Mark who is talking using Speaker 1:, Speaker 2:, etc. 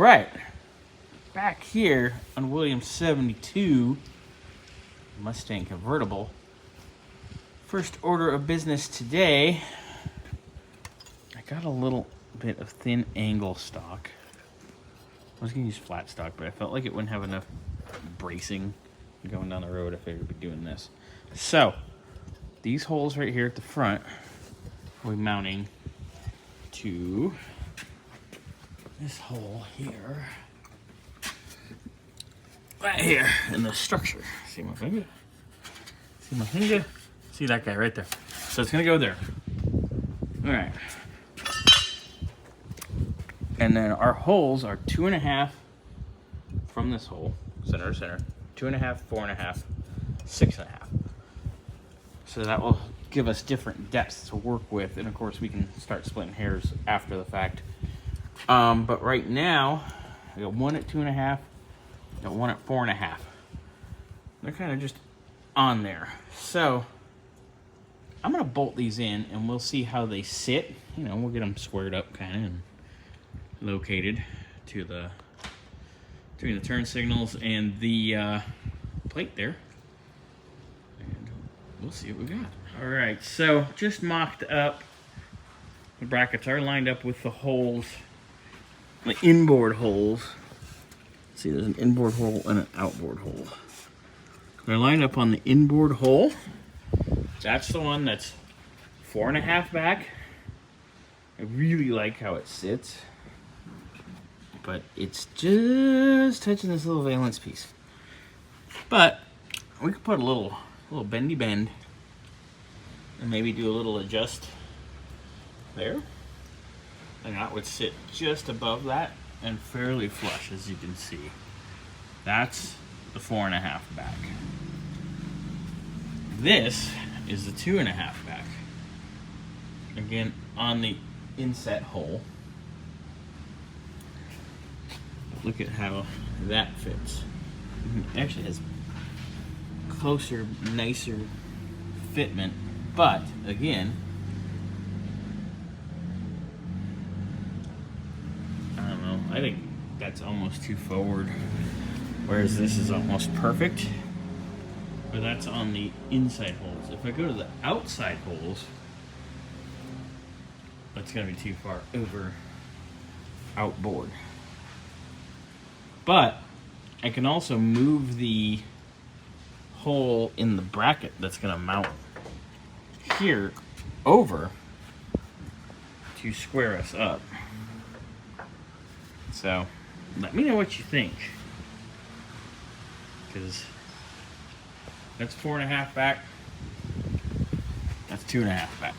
Speaker 1: right, back here on Williams 72 Mustang Convertible. First order of business today, I got a little bit of thin angle stock. I was gonna use flat stock, but I felt like it wouldn't have enough bracing going down the road if I would be doing this. So, these holes right here at the front, we're mounting to this hole here. Right here in the structure. See my finger? See my finger? See that guy right there. So it's gonna go there. All right. And then our holes are 2.5 from this hole, center to center. 2.5, 4.5, 6.5. So that will give us different depths to work with, and of course we can start splitting hairs after the fact. But right now, I got one at 2.5, got one at 4.5. They're kind of just on there. So I'm gonna bolt these in, and we'll see how they sit. You know, we'll get them squared up kind of and located to the between the turn signals and the plate there. And we'll see what we got. All right, so just mocked up. The brackets are lined up with the holes, the inboard holes. See, there's an inboard hole and an outboard hole. They're lined up on the inboard hole. That's the one that's 4.5 back. I really like how it sits, but it's just touching this little valence piece. But we could put a little bendy bend and maybe do a little adjust there, and that would sit just above that and fairly flush, as you can see. That's the 4.5 back. This is the 2.5 back. Again, on the inset hole. Look at how that fits. It actually has closer, nicer fitment, but again, I don't know, I think that's almost too forward, whereas this is almost perfect. But that's on the inside holes. If I go to the outside holes, that's gonna be too far over outboard. But I can also move the hole in the bracket that's gonna mount here over to square us up. So let me know what you think, because that's 4.5 back, that's 2.5 back.